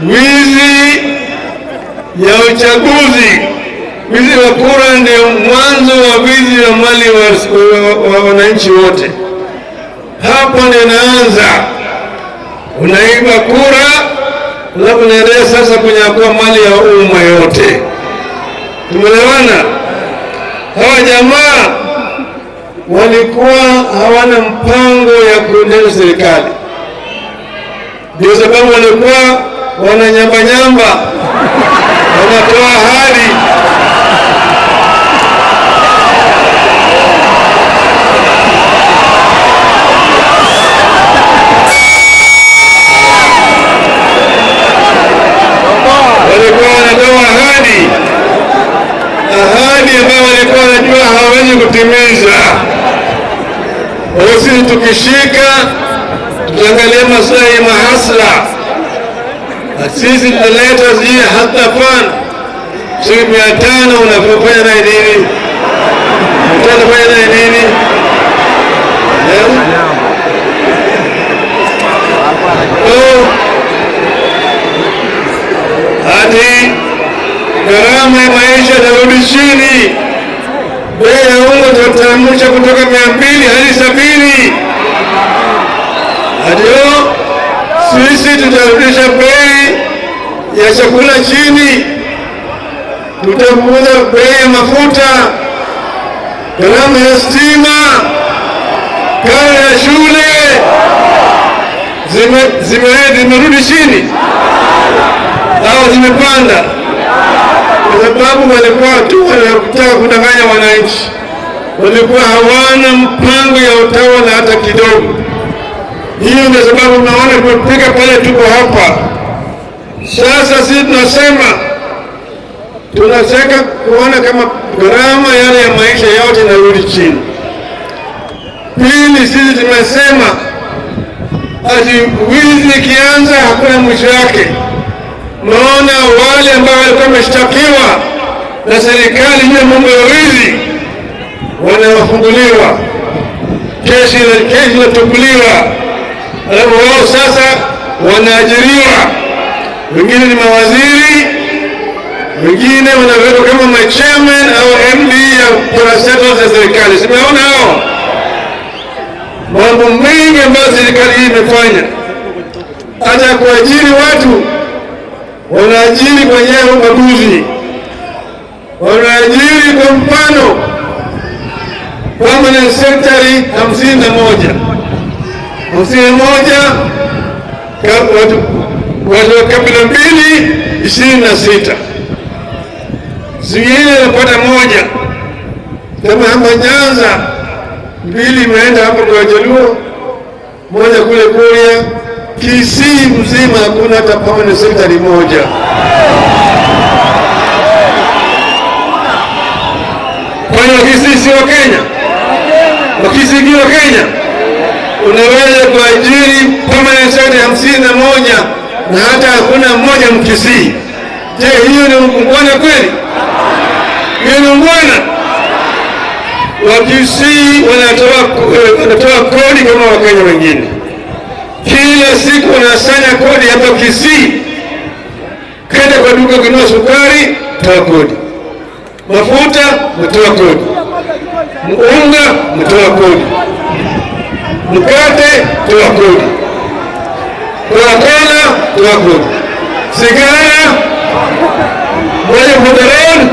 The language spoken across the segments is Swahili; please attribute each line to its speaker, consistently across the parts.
Speaker 1: wizi ya uchaguzi, wizi wa kura ndio mwanzo wa wizi wa mali wa wananchi wote. Hapo ndio inaanza, unaiba kura, alafu unaendelea sasa kunyakua mali ya umma yote. Tumeelewana? Hawa jamaa walikuwa hawana mpango ya kuendesha serikali, ndio sababu walikuwa wananyamba, wanatoa ahadi. Walikuwa wanatoa ahadi ambayo walikuwa wanajua hawawezi kutimiza. Sisi tukishika, tutaangalia maslahi ya mahasla. Sisi tutaleta zile hata fan shilingi 500, unafanya naye nini? Utafanya naye nini? Hadi gharama ya maisha itarudi chini. Bei ya unga tutateremsha kutoka 200 hadi 70. Ndio sisi tutarudisha bei ya chakula chini, tutapunguza bei ya mafuta, gharama ya stima, karo ya shule zimerudi chini au zimepanda, kwa sababu walikuwa tu wanataka kudanganya wananchi. Walikuwa hawana mpango ya utawala hata kidogo. Hiyo ndio sababu naona tumefika pale tuko hapa sasa. Sisi tunataka kuona kama gharama yale ya maisha yote inarudi chini. Pili, sisi tumesema ati wizi ikianza hakuna mwisho wake. Naona wale ambao walikuwa wameshtakiwa na serikali juu ya mambo ya wizi wanafunguliwa, kesi inatupuliwa, alafu wao sasa wanaajiriwa. Wengine ni mawaziri, wengine wanawekwa kama chairman au MD ya parastatals za serikali. Simeona hao mambo mengi ambayo serikali hii imefanya. Hata kuajiri watu, wanaajiri kwa njia ya ubaguzi. Wanaajiri kwa mfano permanent secretary 51 watu wa kabila mbili 26, zingine wanapata moja. Kama hapa Nyanza, 2 imeenda hapo kwa Jaluo, moja kule Kuria. Kisii mzima hakuna hata permanent secretary moja. Kwani Kisii si wa Kenya? Kisii ni wa Kenya. Unaweza kuajiri permanent secretary 51 na hata hakuna mmoja Mkisii. Je, hiyo ni ungwana kweli? Hiyo ni ungwana? Wakisii wanatoa kodi kama Wakenya wengine. Kila siku wanasanya kodi hapa Kisii. Kenda kwa duka kununua sukari, toa kodi. Mafuta, mtoa kodi. Unga, mtoa kodi. Mkate, toa kodi. Coca-Cola, toa kodi. Sigara, moja moderon,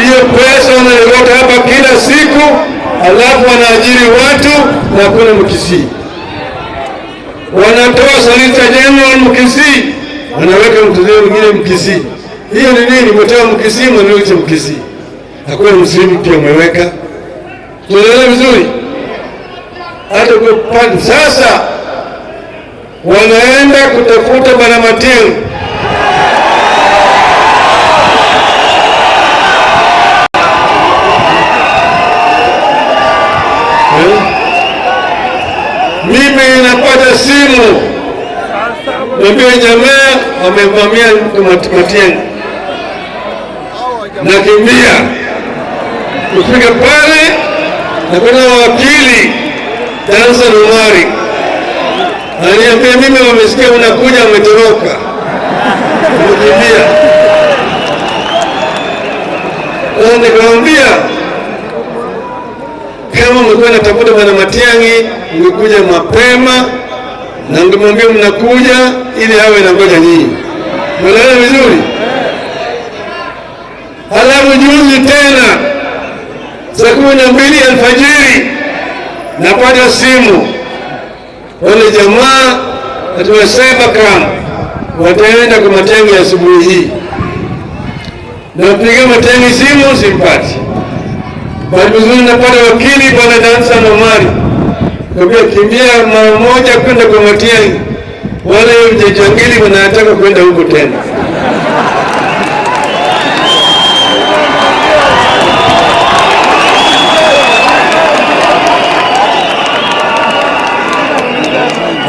Speaker 1: hiyo pesa wanaleta hapa kila siku, alafu wanaajiri watu na kuna Mkisii. Wanatoa solicitor general Mkisii, wanaweka mtu mwingine Mkisii. Hiyo ni nini? Mtoa Mkisii, mwanaweka Mkisii. Hakuna Muslimu pia umeweka. Tunaelewa vizuri? Hata kwa sasa wanaenda kutafuta Bwana Matiang'i. Mimi napata simu, nambia jamaa wamevamia Matiang'i. Nakimbia kufika pale, na kuna wakili Dansa Numari ananiambia, mimi wamesikia unakuja, umetoroka. nikamwambia kama mlikuwa natafuta bwana Matiang'i mngekuja mapema na ngemwambia mnakuja ili awe na ngoja nyinyi. Unaelewa vizuri? Halafu juzi tena saa 12 alfajiri napata simu, wale jamaa atuwasema kama wataenda kwa Matiang'i asubuhi hii. Napiga Matiang'i simu simpati. Baada ya napata wakili bwana Dansan Omari. Kabla kimbia mara moja kwenda kwa Matiang'i. Wale vijangili wanataka kwenda huko tena.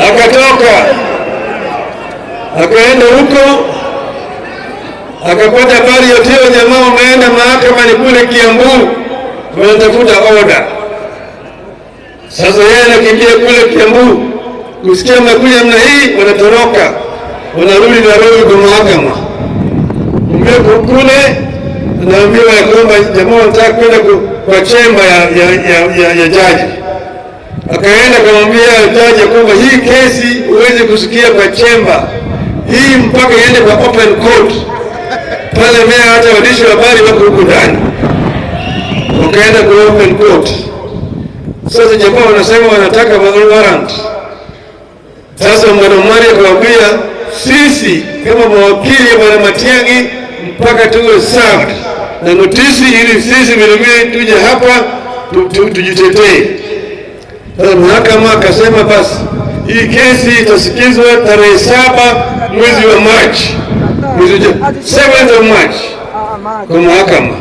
Speaker 1: Akatoka akaenda huko akapata habari yote, jamaa wameenda mahakamani kule Kiambu wanatafuta order. Sasa yeye anakimbia kule Kiambu kusikia makuja namna hii, wanatoroka wanarudi Nairobi kwa mahakama. Mbele kule anaambiwa kwamba jamaa wanataka kwenda kwa chemba ya jaji. Akaenda kumwambia jaji kwamba hii kesi uweze kusikia kwa chemba hii mpaka iende kwa open court. Pale mea hata waandishi wa habari wako huko ndani. Wakaenda kwa open court. Sasa jamaa wanasema wanataka warrant. Sasa Bwana Omari akamwambia sisi kama mawakili wa Bwana Matiang'i mpaka tuwe served na notisi ili sisi vile vile tuje hapa tujitetee. Sasa mahakama akasema basi hii kesi itasikizwa tarehe 7 mwezi wa Machi. 7th of March kwa mahakama.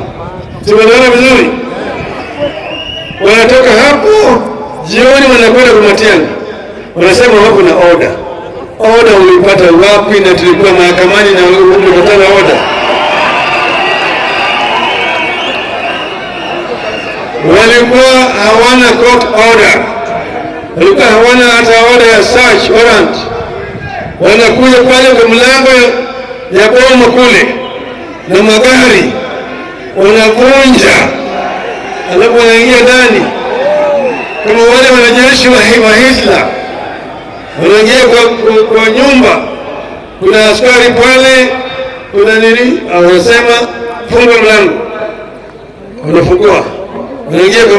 Speaker 1: Tumeelewana vizuri? Wanatoka hapo jioni wanakwenda kwa Matiang'i. Wanasema wako na order. Order ulipata wapi? Na tulikuwa mahakamani na ulipata order. Walikuwa hawana court order. Walikuwa hawana hata order ya search warrant. Wanakuja pale kwa mlango ya boma kule na magari wanavunja, alafu wanaingia ndani kama wale wanajeshi wa Hitler. Wanaingia kwa nyumba, kuna askari pale, kuna nini, wanasema funga mlango, wanafungua, wanaingia kwa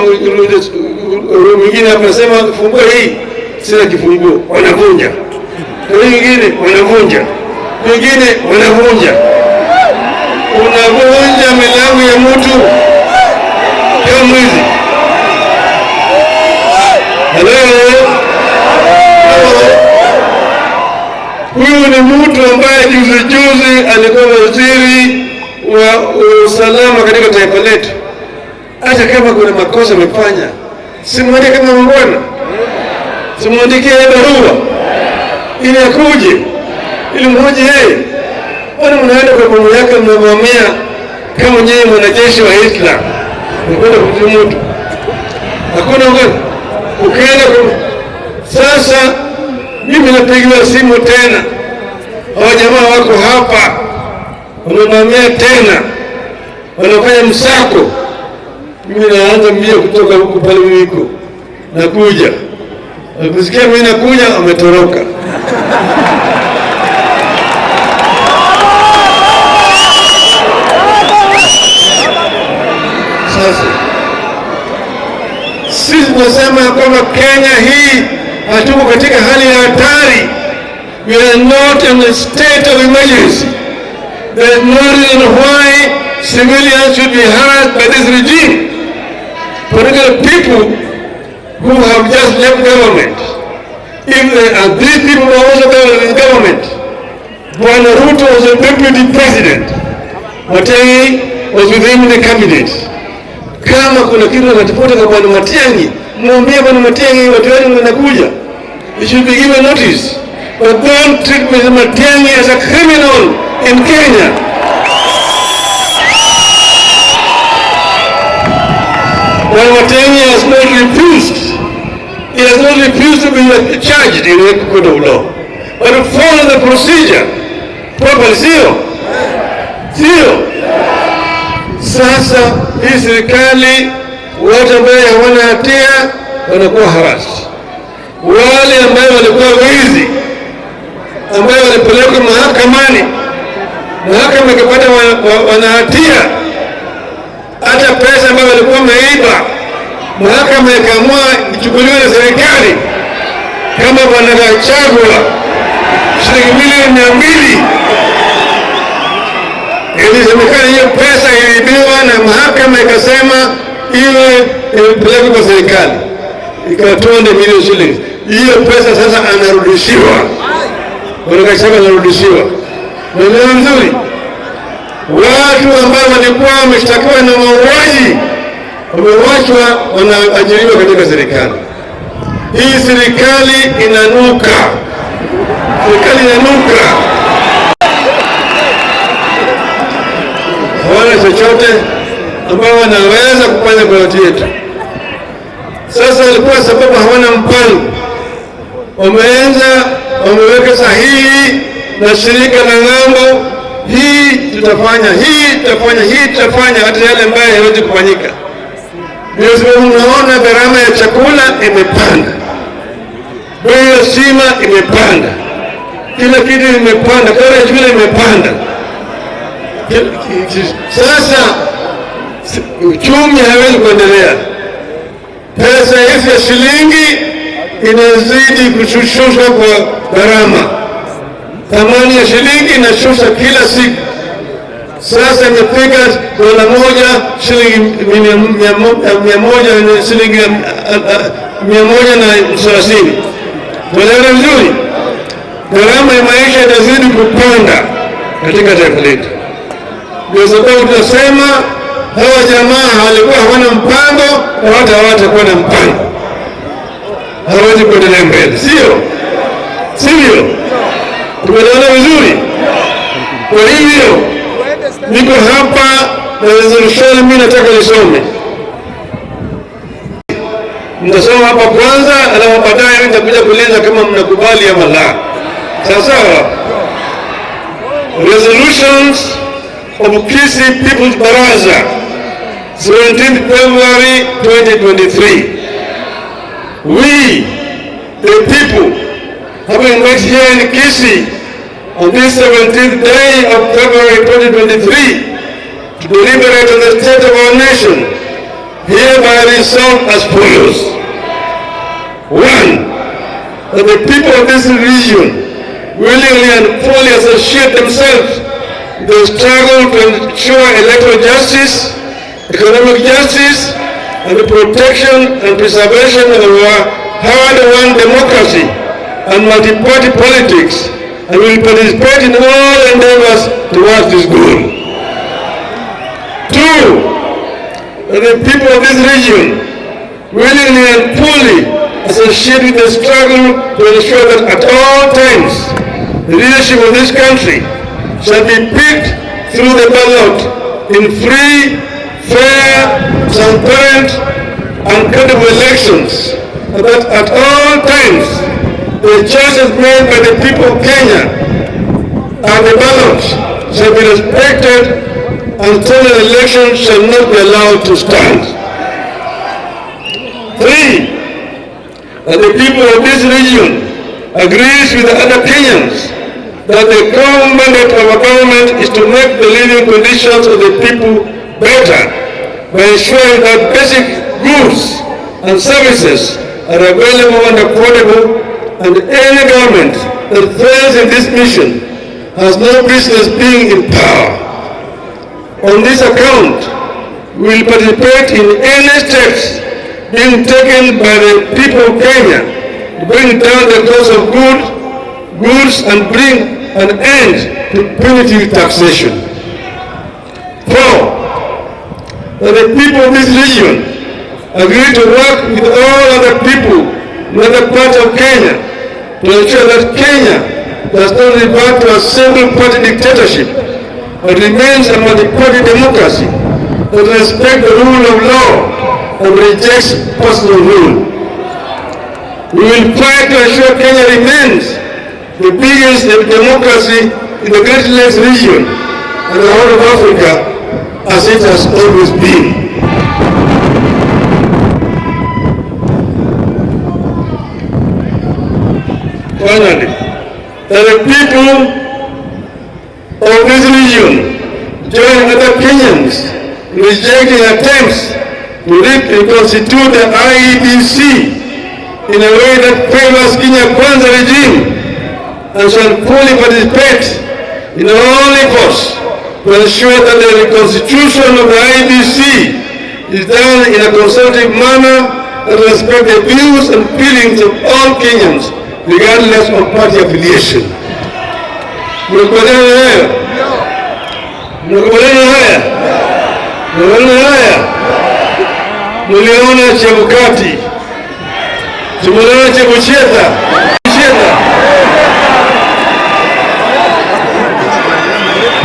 Speaker 1: mwingine hapo, wanasema fungua hii, sina kifunguo, wanavunja, kwa wengine wanavunja, wengine wanavunja, unavunja milango ya mtu kama mwizi. Huyu ni mtu ambaye juzi alikuwa waziri wa usalama katika taifa letu. Hata kama kuna makosa amefanya, simwandike kama mbwana, simwandikie barua ili akuje, ili mhoji yeye. Bwana mnaenda kwa bomu yake mnavamia kama nyewe mwanajeshi wa Hitler. Mkwenda kumtia mtu. Hakuna ngani. Ukaenda kwa sasa mimi napigiwa simu tena. Hao jamaa wako hapa. Wanavamia tena. Wanafanya msako. Mimi naanza mbio kutoka huko pale niko. Nakuja. Kusikia mimi nakuja ametoroka. Sasa sisi tunasema kwamba Kenya hii hatuko katika hali ya hatari. We are not in a state of emergency. There is no reason why civilians should be harassed by this regime. Particularly people who have just left government. If there are 3 people who are also in government, Bwana Ruto was a deputy president. Matiang'i was with him in the cabinet. Kama kuna kitu anatafuta kwa Bwana Matiang'i, mwambie Bwana Matiang'i watu wenu wanakuja. You should be given notice. But don't treat Mr. Matiang'i as a criminal in Kenya. Bwana Matiang'i has not refused. He has not refused to be charged in the court of law. But to follow the procedure properly, Sasa hii serikali, watu ambao hawana hatia wanakuwa harasi, wale ambao walikuwa wizi, ambao walipelekwa mahakamani, mahakama ikapata wana hatia, hata pesa ambayo walikuwa wameiba, mahakama ikaamua ichukuliwe na serikali, kama Bwana Gachagua shilingi milioni 200. Ilisemekana hiyo pesa iliibiwa na mahakama ikasema iwe imepelekwa kwa serikali, ikatoa milioni shilingi. Hiyo pesa sasa anarudishiwa, Bwana Gachagua anarudishiwa. Ndio nzuri. Watu ambao walikuwa wameshtakiwa na mauaji wamewachwa, wanaajiriwa katika serikali. Hii serikali inanuka, serikali inanuka. Hawana chochote ambao wanaweza kufanya kwa watu yetu. Sasa ilikuwa sababu hawana mpango, wameweka sahihi na shirika la ng'ambo, hii tutafanya, hii tutafanya, hii tutafanya, hata yale ambayo hayawezi kufanyika. Ndio sababu mnaona gharama ya chakula imepanda, bei ya stima imepanda, kila kitu imepanda, karo ya shule imepanda. Sasa uchumi hawezi kuendelea. Pesa hizi ya shilingi inazidi kushushwa kwa gharama. Thamani ya shilingi inashusha kila siku. Sasa imefika dola moja shilingi 100, shilingi 130. Tunaelewa vizuri? Gharama ya maisha inazidi kupanda katika taifa letu. Ndio sababu tunasema hawa jamaa walikuwa hawana mpango na hata hawatakuwa na mpango, hawezi kuendelea mbele, sivyo? Tumeelewana vizuri? Kwa hivyo niko hapa na resolution, mimi nataka nisome. Nitasoma hapa kwanza, alafu baadaye nitakuja kueleza kama mnakubali ama la. Sawa? Resolutions of Kisii People's Baraza, 17th February 2023. We, the people, having met here in Kisii on this 17th day of February 2023 to deliberate on the state of our nation, hereby resolve as follows. 1. That the people of this region willingly and fully associate themselves in the struggle to ensure electoral justice, economic justice, and the protection and preservation of our hard-won democracy and multi-party politics, and will participate in all endeavors towards this goal. 2. That the people of this region willingly and fully associate with the struggle to ensure that at all times the leadership of this country shall be picked through the ballot in free, fair, transparent, and credible elections, and that at all times the choices made by the people of Kenya and the ballot shall be respected, and stolen elections shall not be allowed to stand. 3. That the people of this region agrees with the other Kenyans that the common mandate of our government is to make the living conditions of the people better by ensuring that basic goods and services are available and affordable, and any government that fails in this mission has no business being in power. On this account, we will participate in any steps being taken by the people of Kenya to bring down the cost of goods and bring an end to punitive taxation. 4. That the people of this region agree to work with all other people in other parts of Kenya to ensure that Kenya does not revert to a single-party dictatorship, but remains a multi-party democracy that respects the rule of law and rejects personal rule. We will fight to ensure Kenya remains the biggest democracy in the Great Lakes region and the whole of Africa, as it has always been. Finally, that the people of this region join other Kenyans in rejecting attempts to reconstitute the IEBC in a way that favors Kenya Kwanza regime, and shall fully participate in all efforts to ensure that the reconstitution of the IEBC is done in a consultative manner that respects the views and feelings of all Kenyans, regardless of party affiliation. Mnakubaliana na haya? Mnakubaliana na haya? Mnakubaliana na haya? Mliona Chebukati, tumeona Chebucheta,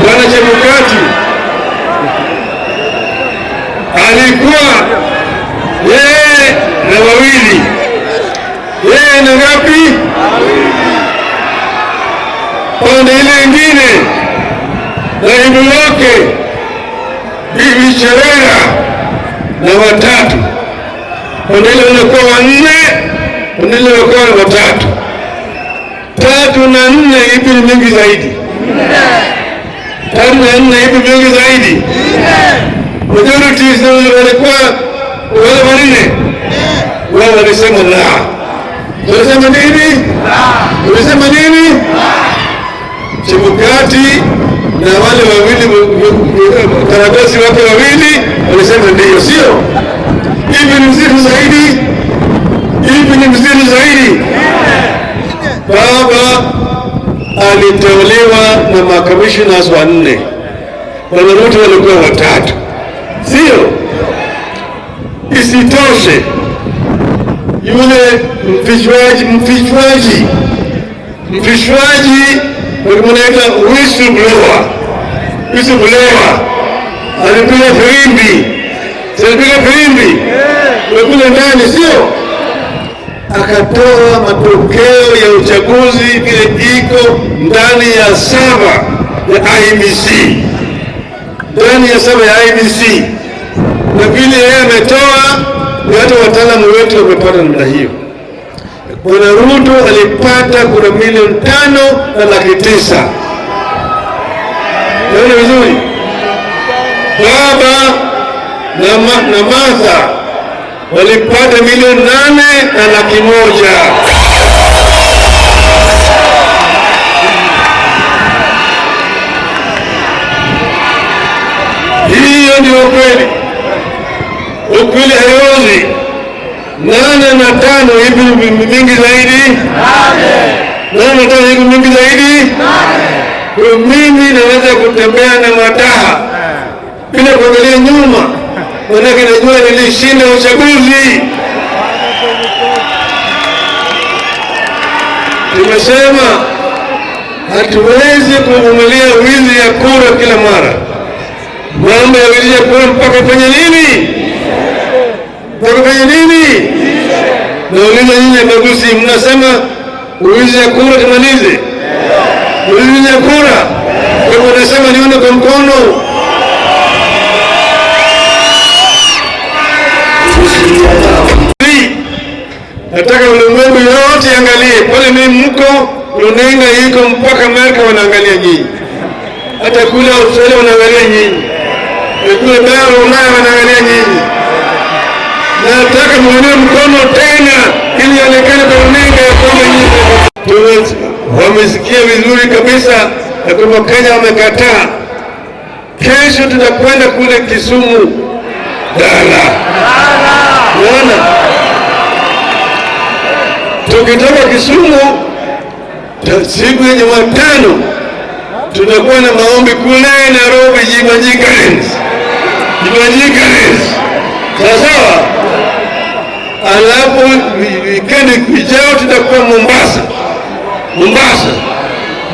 Speaker 1: Bwana Chebukati alikuwa yeye na wawili, yeye na ngapi? Pande ile ingine naibu wake Bibi Cherera na watatu. Pande ile wanakuwa wanne, pande ile wanakuwa watatu. 3 na 4 ipi ni mingi zaidi? 3 na 4 ipi mingi zaidi? Majority walikuwa wale wanne, wao walisema la. Walisema nini? Walisema nini? Chebukati na wale wawili karatasi wake wawili walisema ndio, sio? Hivi ni mzito zaidi? Hivi ni mzito zaidi? Baba aliteuliwa na makamishina wanne, Bwana Ruto walikuwa watatu, sio? Isitoshe, yule mfichwaji walimuita whistleblower alipiga filimbi, wekule ndani, sio? Akatoa matokeo ya uchaguzi vile iko ndani ya saba ya IEBC, ndani ya saba ya IEBC, na vile yeye ametoa, hata wataalamu wetu wamepata namna hiyo. Bwana Ruto alipata kura milioni 5,900,000. Naona vizuri? Baba na Martha walipata milioni 8,100,000. Hiyo ndio ukweli. Ukweli haiozi. 8 na 5 hivi mingi zaidi? 8 na 5 hivi mingi zaidi? Kwa mimi naweza kutembea na madaha bila kuangalia nyuma, manake najua nilishinda uchaguzi. Tumesema hatuwezi kuvumilia wizi ya kura kila mara. Mambo ya wizi ya kura mpaka fanya nini? Mpaka nini? Nauliza nyinyi Bagusi, mnasema uwizi ya kura tumalize? Uwizi ya kura? Kwa hivyo nasema nione kwa mkono. Nataka ulimwengu yote angalie. Pale mimi mko, runinga iko mpaka Amerika wanaangalia nyinyi. Hata kule Australia wanaangalia nyinyi. Kule bara Ulaya wanaangalia nyinyi. Nataka muinue mkono tena ili ionekane kwa runinga ya kwamba nyinyi wamesikia vizuri kabisa ya kwamba Kenya wamekataa. Kesho tutakwenda kule Kisumu Dala. Unaona? Tukitoka Kisumu siku ya Jumatano tutakuwa na maombi kule Nairobi, Jibanji Gardens. Sawa? Alafu wikendi ijao tutakuwa Mombasa.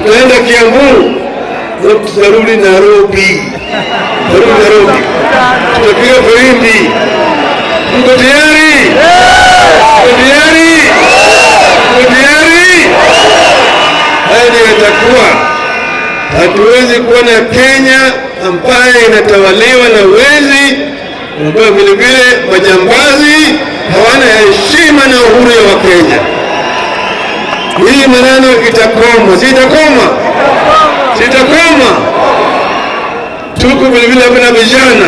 Speaker 1: Tutaenda Kiambu, tutarudi Nairobi. Tutapiga filimbi. Mko tayari? Haya ndio itakuwa. Hatuwezi kuwa na Kenya ambayo inatawaliwa na wezi, ambayo vile vile majambazi hawana heshima na uhuru wa Kenya. Hii maneno itakoma, sitakoma, sitakoma. Tuko vile vile hapa na vijana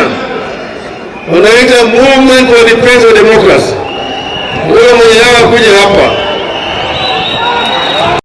Speaker 1: wanaita Movement for Defense of Democracy. Huyo mwenye kuja hapa